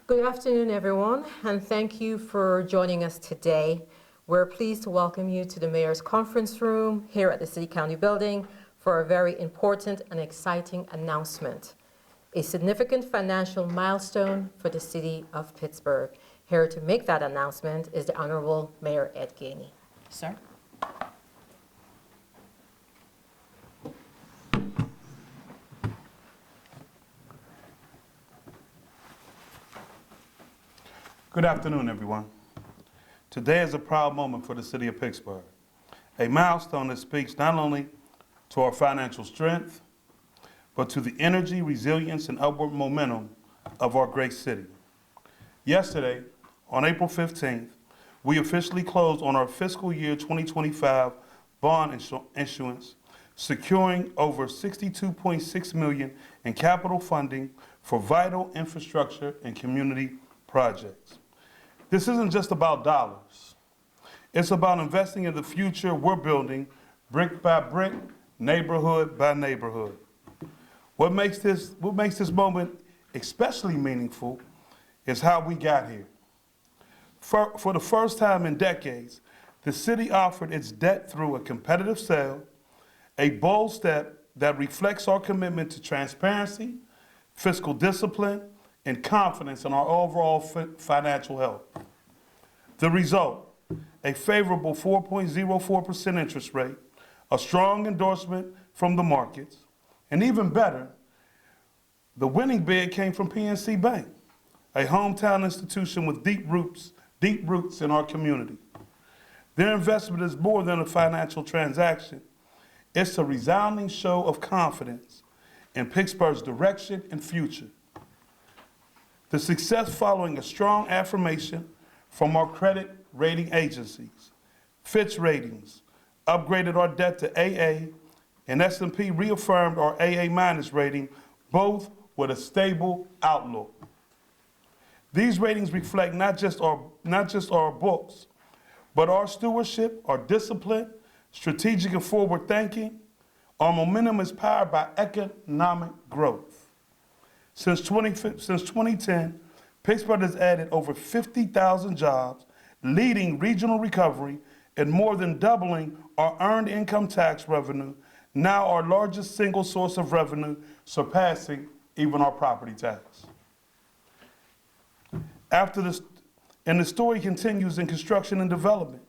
Good afternoon, everyone, and thank you for joining us today. We're pleased to welcome you to the Mayor's Conference Room here at the City County Building for a very important and exciting announcement, a significant financial milestone for the City of Pittsburgh. Here to make that announcement is the Honorable Mayor Ed Gainey. Sir. Good afternoon, everyone. Today is a proud moment for the City of Pittsburgh, a milestone that speaks not only to our financial strength, but to the energy, resilience, and upward momentum of our great city. Yesterday, on April 15th, we officially closed on our fiscal year 2025 bond issuance, securing over $62.6 million in capital funding for vital infrastructure and community projects. This isn't just about dollars. It's about investing in the future we're building brick by brick, neighborhood by neighborhood. What makes this moment especially meaningful is how we got here. For the first time in decades, the city offered its debt through a competitive sale, a bold step that reflects our commitment to transparency, fiscal discipline, and confidence in our overall financial health. The result, a favorable 4.04% interest rate, a strong endorsement from the markets, and even better, the winning bid came from PNC Bank, a hometown institution with deep roots in our community. Their investment is more than a financial transaction. It's a resounding show of confidence in Pittsburgh's direction and future. The success following a strong affirmation from our credit rating agencies. Fitch Ratings upgraded our debt to AA, and S&P reaffirmed our AA- rating, both with a stable outlook. These ratings reflect not just our books, but our stewardship, our discipline, strategic and forward thinking. Our momentum is powered by economic growth. Since 2010, Pittsburgh has added over 50,000 jobs, leading regional recovery, and more than doubling our earned income tax revenue, now our largest single source of revenue, surpassing even our property tax. And the story continues in construction and development.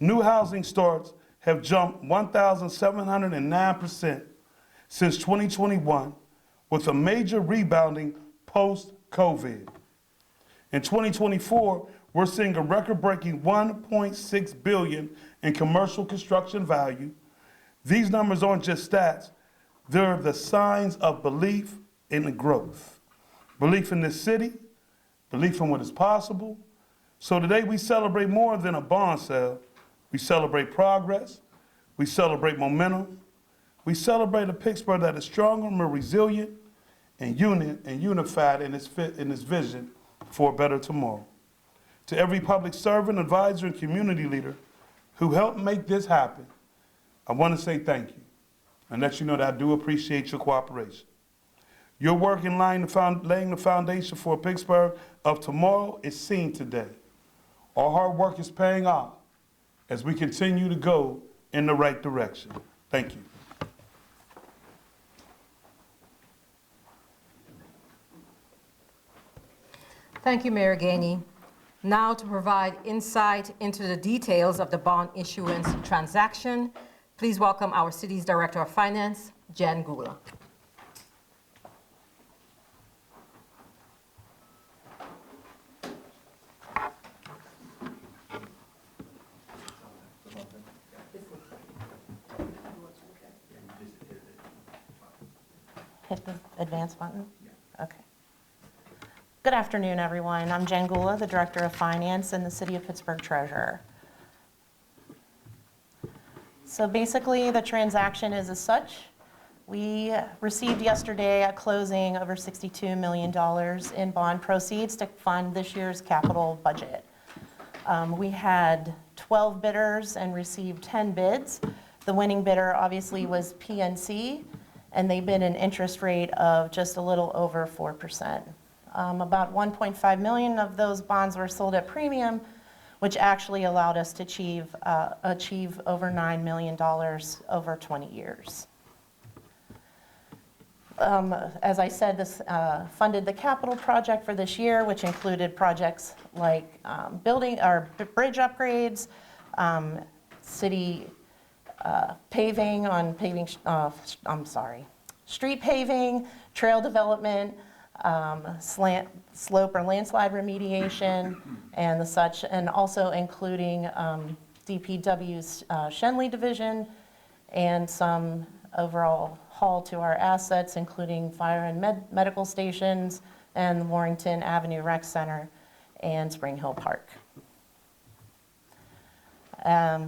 New housing starts have jumped 1,709% since 2021, with a major rebounding post-COVID. In 2024, we're seeing a record-breaking $1.6 billion in commercial construction value. These numbers aren't just stats, they're the signs of belief in the growth. Belief in this city, belief in what is possible. So today we celebrate more than a bond sale. We celebrate progress, we celebrate momentum, we celebrate a Pittsburgh that is stronger, more resilient, and unified in its vision for a better tomorrow. To every public servant, advisor, and community leader who helped make this happen, I want to say thank you and let you know that I do appreciate your cooperation. Your work in laying the foundation for a Pittsburgh of tomorrow is seen today. Our hard work is paying off as we continue to go in the right direction. Thank you. Thank you, Mayor Gainey. Now to provide insight into the details of the bond issuance transaction, please welcome our city's Director of Finance, Jen Gula. Hit the advance button? Okay. Good afternoon, everyone. I'm Jen Gula, the Director of Finance and the City of Pittsburgh Treasurer. So basically, the transaction is as such. We received yesterday at closing over $62 million in bond proceeds to fund this year's capital budget. We had 12 bidders and received 10 bids. The winning bidder obviously was PNC, and they bid an interest rate of just a little over 4%. About 1.5 million of those bonds were sold at premium, which actually allowed us to achieve over $9 million over 20 years. As I said, this funded the capital project for this year, which included projects like building or bridge upgrades, city paving on paving, street paving, trail development, slope or landslide remediation, and the such, and also including DPW's Shenley division and some overall haul to our assets, including fire and medical stations and the Warrington Avenue Rec Center and Spring Hill Park.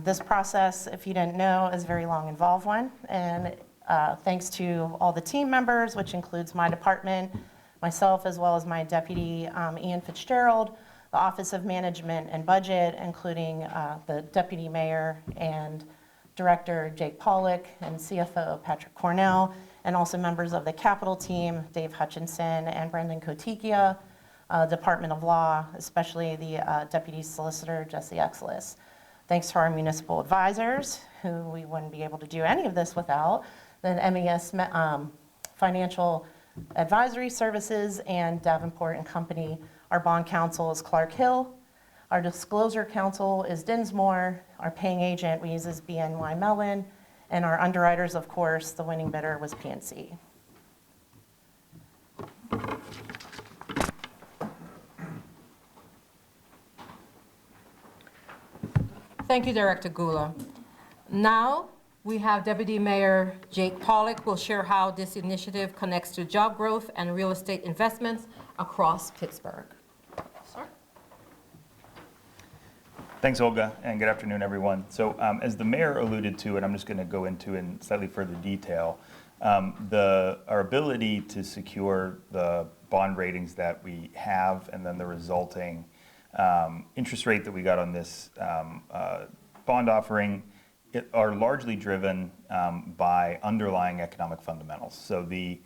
This process, if you didn't know, is a very long, involved one, and thanks to all the team members, which includes my department, myself, as well as my deputy, Ian Fitzgerald, the Office of Management and Budget, including the Deputy Mayor and Director Jake Pollock, and CFO Patrick Cornell, and also members of the Capital team, Dave Hutchinson and Brendan Kotikia, Department of Law, especially the Deputy Solicitor Jesse Exelis. Thanks to our municipal advisors, who we wouldn't be able to do any of this without, then MES Financial Advisory Services and Davenport and Company. Our bond counsel is Clark Hill. Our disclosure counsel is Dinsmore. Our paying agent we use is BNY Mellon. And our underwriters, of course, the winning bidder was PNC. Thank you, Director Gula. Now, we have Deputy Mayor Jake Pollock will share how this initiative connects to job growth and real estate investments across Pittsburgh. Sir? Thanks, Olga, and good afternoon, everyone. So as the mayor alluded to, and I'm just going to go into in slightly further detail, our ability to secure the bond ratings that we have and then the resulting interest rate that we got on this bond offering are largely driven by underlying economic fundamentals. So the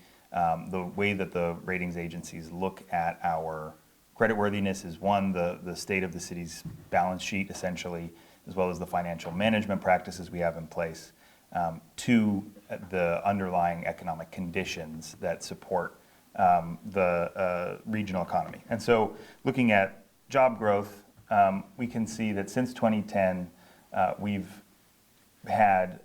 way that the ratings agencies look at our creditworthiness is one, the state of the city's balance sheet, essentially, as well as the financial management practices we have in place. Two, the underlying economic conditions that support the regional economy. And so looking at job growth, we can see that since 2010, we've had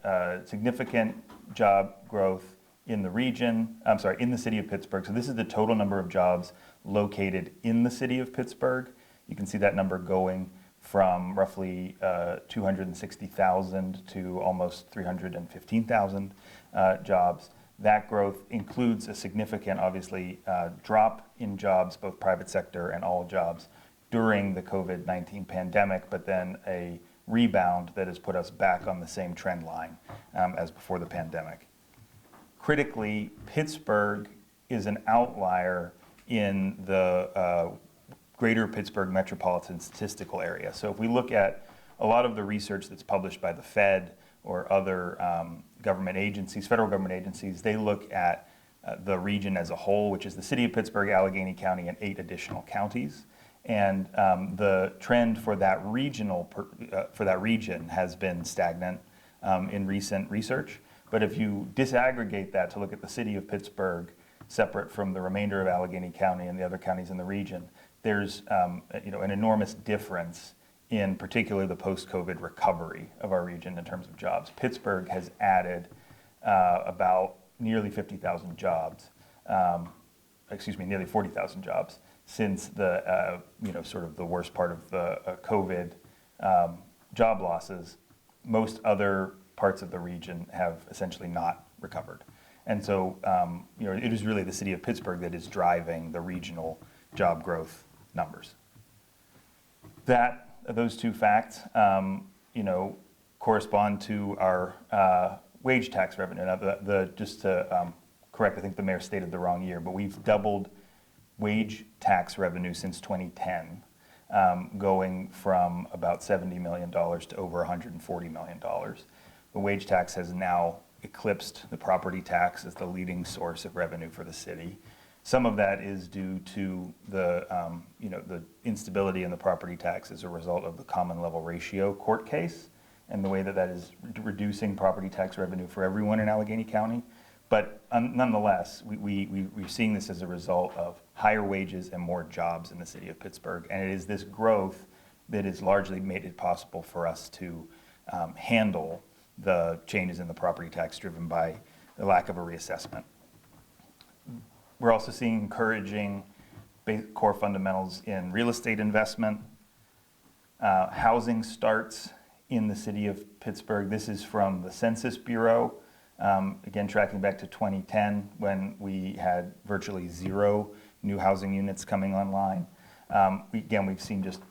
significant job growth in the region, in the city of Pittsburgh. So this is the total number of jobs located in the city of Pittsburgh. You can see that number going from roughly 260,000 to almost 315,000 jobs. That growth includes a significant, obviously, drop in jobs, both private sector and all jobs, during the COVID-19 pandemic, but then a rebound that has put us back on the same trend line as before the pandemic. Critically, Pittsburgh is an outlier in the greater Pittsburgh metropolitan statistical area. So if we look at a lot of the research that's published by the Fed or other government agencies, federal government agencies, they look at the region as a whole, which is the city of Pittsburgh, Allegheny County, and 8 additional counties. And the trend for that region has been stagnant in recent research. But if you disaggregate that to look at the city of Pittsburgh, separate from the remainder of Allegheny County and the other counties in the region, there's an enormous difference in particular the post-COVID recovery of our region in terms of jobs. Pittsburgh has added about nearly 50,000 jobs, nearly 40,000 jobs since the sort of the worst part of the COVID job losses. Most other parts of the region have essentially not recovered. And so it is really the city of Pittsburgh that is driving the regional job growth numbers. Those two facts correspond to our wage tax revenue. Now, just to correct, I think the mayor stated the wrong year, but we've doubled wage tax revenue since 2010, going from about $70 million to over $140 million. The wage tax has now eclipsed the property tax as the leading source of revenue for the city. Some of that is due to the instability in the property tax as a result of the common level ratio court case and the way that that is reducing property tax revenue for everyone in Allegheny County. But nonetheless, we're seeing this as a result of higher wages and more jobs in the city of Pittsburgh. And it is this growth that has largely made it possible for us to handle the changes in the property tax driven by the lack of a reassessment. We're also seeing encouraging core fundamentals in real estate investment, housing starts in the city of Pittsburgh. This is from the Census Bureau. Again, tracking back to 2010 when we had virtually 0 new housing units coming online. We've seen just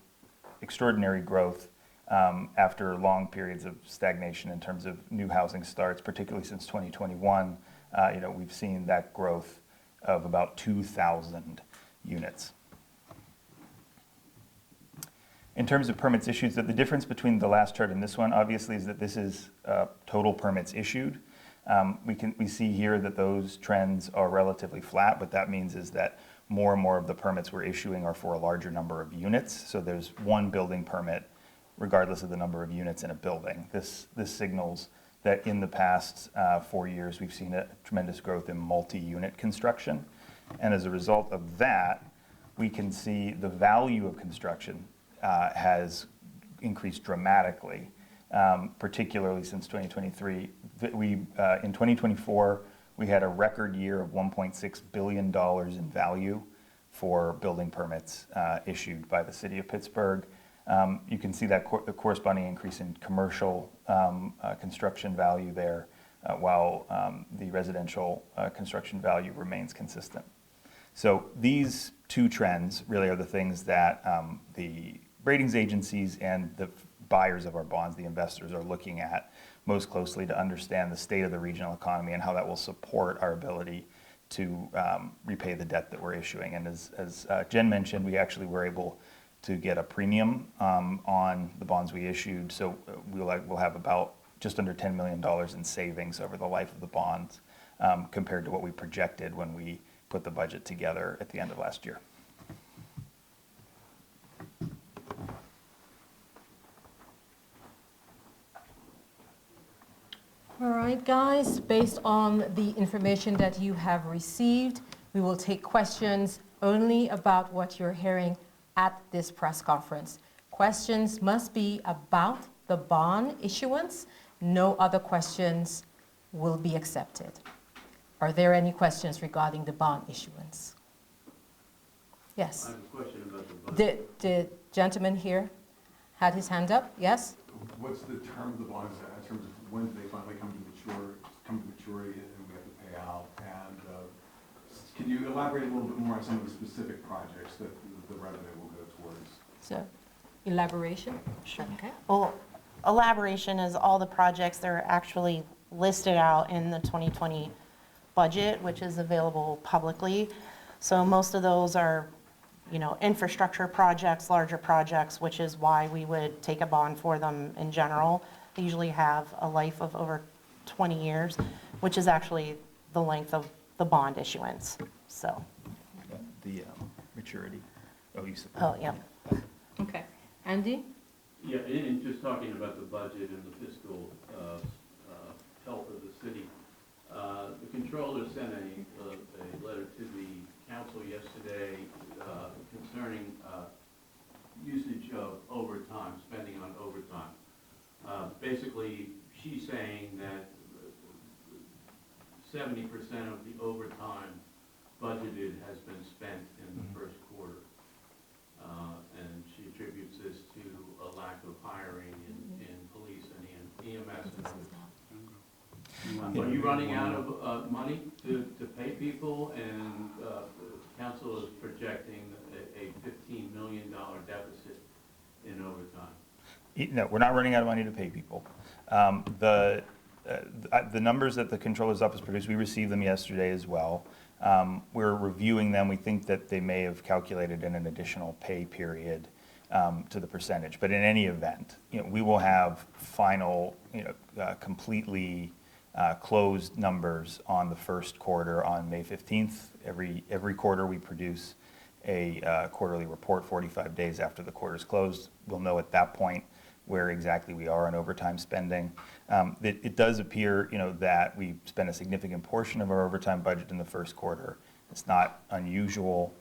extraordinary growth after long periods of stagnation in terms of new housing starts, particularly since 2021. We've seen that growth of about 2,000 units. In terms of permits issued, so the difference between the last chart and this one, obviously, is that this is total permits issued. We see here that those trends are relatively flat. What that means is that more and more of the permits we're issuing are for a larger number of units. So there's one building permit, regardless of the number of units in a building. This signals that in the past 4 years, we've seen a tremendous growth in multi-unit construction. And as a result of that, we can see the value of construction has increased dramatically, particularly since 2023. In 2024, we had a record year of $1.6 billion in value for building permits issued by the city of Pittsburgh. You can see that the corresponding increase in commercial construction value there, while the residential construction value remains consistent. So these two trends really are the things that the ratings agencies and the buyers of our bonds, the investors, are looking at most closely to understand the state of the regional economy and how that will support our ability to repay the debt that we're issuing. And as Jen mentioned, we actually were able to get a premium on the bonds we issued. So we'll have about just under $10 million in savings over the life of the bonds compared to what we projected when we put the budget together at the end of last year. All right, guys, based on the information that you have received, we will take questions only about what you're hearing at this press conference. Questions must be about the bond issuance. No other questions will be accepted. Are there any questions regarding the bond issuance? Yes. I have a question about the budget. The gentleman here had his hand up. Yes? What's the term of the bonds in terms of when do they finally come to maturity and we have to pay out? And can you elaborate a little bit more on some of the specific projects that the revenue will go towards? So, elaboration? Sure. Okay. Well, elaboration is all the projects that are actually listed out in the 2020 budget, which is available publicly. So most of those are, infrastructure projects, larger projects, which is why we would take a bond for them in general. They usually have a life of over 20 years, which is actually the length of the bond issuance. So. The maturity. Oh, yeah. Okay. Andy? Yeah, and just talking about the budget and the fiscal health of the city, the controller sent a letter to the council yesterday concerning usage of overtime, spending on overtime. Basically, she's saying that 70% of the overtime budgeted has been spent in the first quarter. And she attributes this to a lack of hiring in police and EMS and others. Are you running out of money to pay people? And the council is projecting a $15 million deficit in overtime. No, we're not running out of money to pay people. the numbers that the Controller's Office produced, we received them yesterday as well. We're reviewing them. We think that they may have calculated in an additional pay period to the percentage. But in any event, we will have final, completely closed numbers on the first quarter on May 15th. Every quarter we produce a quarterly report 45 days after the quarter is closed. We'll know at that point where exactly we are on overtime spending. It does appear, that we spent a significant portion of our overtime budget in the first quarter. It's not unusual,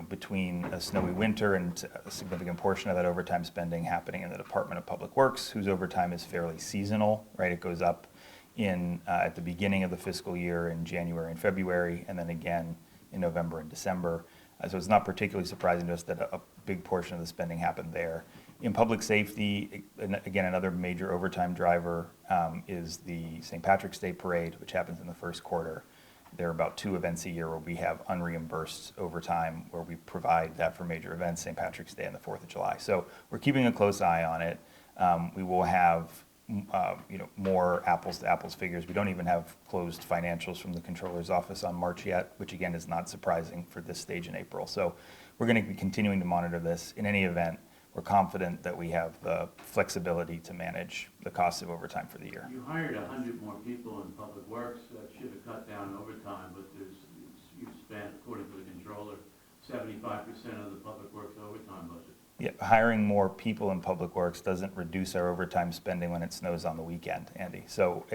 between a snowy winter and a significant portion of that overtime spending happening in the Department of Public Works, whose overtime is fairly seasonal, right? It goes up at the beginning of the fiscal year in January and February, and then again in November and December. So it's not particularly surprising to us that a big portion of the spending happened there. In public safety, again, another major overtime driver is the St. Patrick's Day Parade, which happens in the first quarter. There are about 2 events a year where we have unreimbursed overtime, where we provide that for major events, St. Patrick's Day and the 4th of July. So we're keeping a close eye on it. We will have more apples-to-apples figures. We don't even have closed financials from the Controller's Office on March yet, which again is not surprising for this stage in April. So we're going to be continuing to monitor this. In any event, we're confident that we have the flexibility to manage the cost of overtime for the year. You hired 100 more people in Public Works. That should have cut down overtime, but you've spent, according to the controller, 75% of the Public Works overtime budget. Yeah, hiring more people in Public Works doesn't reduce our overtime spending when it snows on the weekend, Andy. So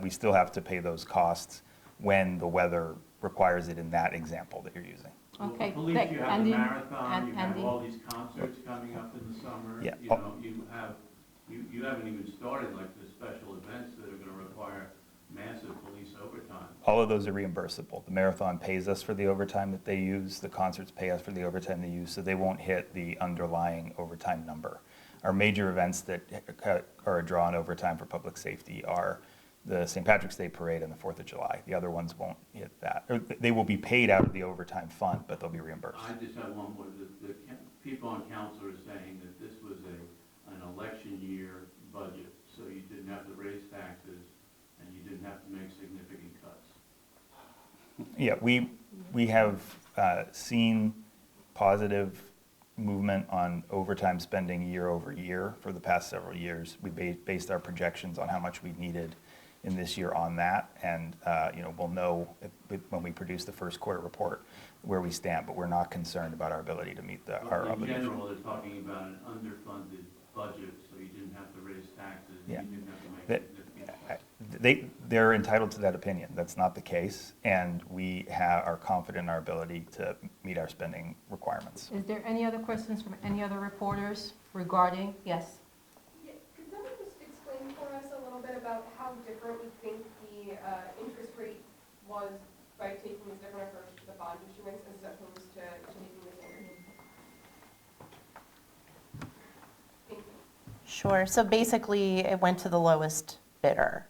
we still have to pay those costs when the weather requires it in that example that you're using. Okay, Police, you have Andy, the marathon, you have Andy. all these concerts coming up in the summer. Yeah. You haven't even started like the special events that are going to require massive police overtime. All of those are reimbursable. The marathon pays us for the overtime that they use. The concerts pay us for the overtime they use, so they won't hit the underlying overtime number. Our major events that are a draw on overtime for public safety are the St. Patrick's Day Parade and the 4th of July. The other ones won't hit that. Or they will be paid out of the overtime fund, but they'll be reimbursed. I just have one more. The people on council are saying that this was an election year budget, so you didn't have to raise taxes and you didn't have to make significant cuts. Yeah, we have seen positive movement on overtime spending year over year for the past several years. We based our projections on how much we needed in this year on that, and we'll know when we produce the first quarter report where we stand, but we're not concerned about our ability to meet our In obligation. general, they're talking about an underfunded budget, so you didn't have to raise taxes, Yeah. you didn't have to make significant. They're entitled to that opinion. That's not the case, and we are confident in our ability to meet our spending requirements. Is there any other questions from any other reporters regarding? Yes. Yeah, could someone just explain for us a little bit about how different we think the interest rate was by taking this different approach to the bond issuance as opposed to taking the standard? Thank you. Sure. So basically, it went to the lowest bidder.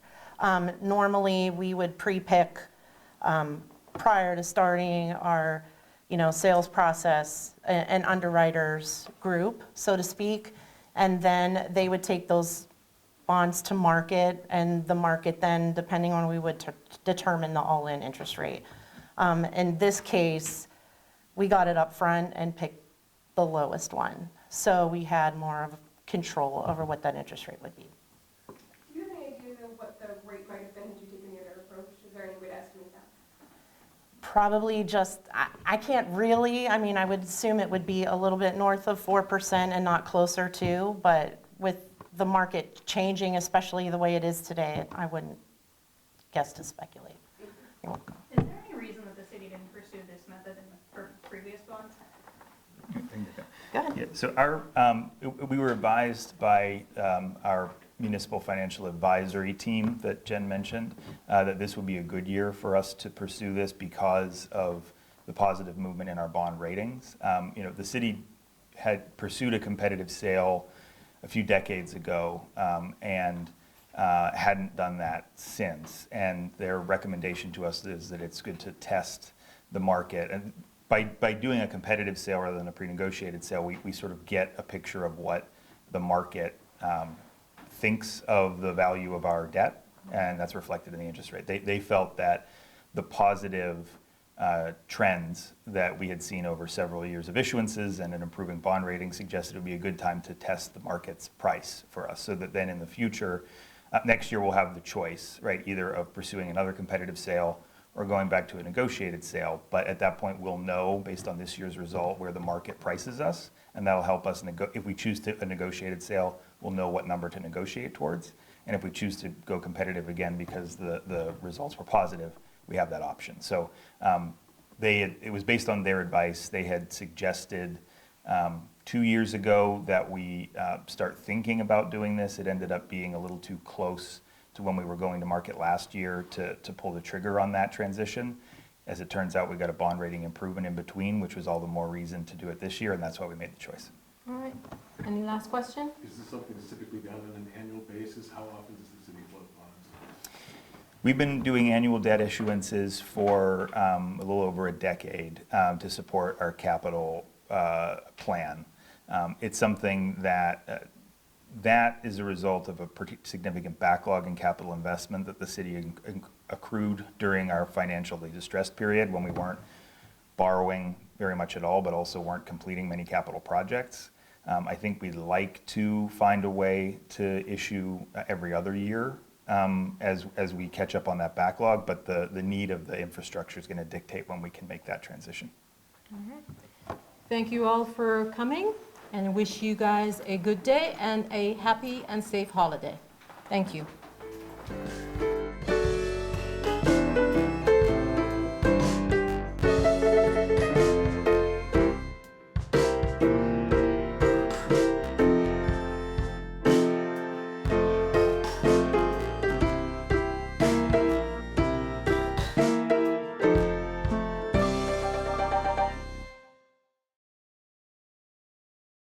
Normally, we would pre-pick prior to starting our, sales process, an underwriters group, so to speak, and then they would take those bonds to market, and the market then, depending on, we would determine the all-in interest rate. In this case, we got it up front and picked the lowest one, so we had more of control over what that interest rate would be. Do you have any idea of what the rate might have been had you taken the other approach? Is there any way to estimate that? Probably just, I can't really, I would assume it would be a little bit north of 4% and not closer to, but with the market changing, especially the way it is today, I wouldn't guess to speculate. You're welcome. Is there any reason that the city didn't pursue this method in the previous bonds? Go ahead. Yeah, so we were advised by our municipal financial advisory team that Jen mentioned that this would be a good year for us to pursue this because of the positive movement in our bond ratings. The city had pursued a competitive sale a few decades ago and hadn't done that since. And their recommendation to us is that it's good to test the market. And by doing a competitive sale rather than a pre-negotiated sale, we sort of get a picture of what the market thinks of the value of our debt, and that's reflected in the interest rate. They felt that the positive trends that we had seen over several years of issuances and an improving bond rating suggested it would be a good time to test the market's price for us, so that then in the future, next year we'll have the choice, right, either of pursuing another competitive sale or going back to a negotiated sale. But at that point, we'll know, based on this year's result, where the market prices us, and that'll help us, if we choose a negotiated sale, we'll know what number to negotiate towards. And if we choose to go competitive again because the results were positive, we have that option. So it was based on their advice. They had suggested 2 years ago that we start thinking about doing this. It ended up being a little too close to when we were going to market last year to pull the trigger on that transition. As it turns out, we got a bond rating improvement in between, which was all the more reason to do it this year, and that's why we made the choice. All right. Any last question? Is this something that's typically done on an annual basis? How often does the city float bonds? We've been doing annual debt issuances for a little over a decade to support our capital plan. It's something that is a result of a pretty significant backlog in capital investment that the city accrued during our financially distressed period, when we weren't borrowing very much at all, but also weren't completing many capital projects. I think we'd like to find a way to issue every other year as we catch up on that backlog, but the need of the infrastructure is going to dictate when we can make that transition. All right. Thank you all for coming, and wish you guys a good day and a happy and safe holiday. Thank you.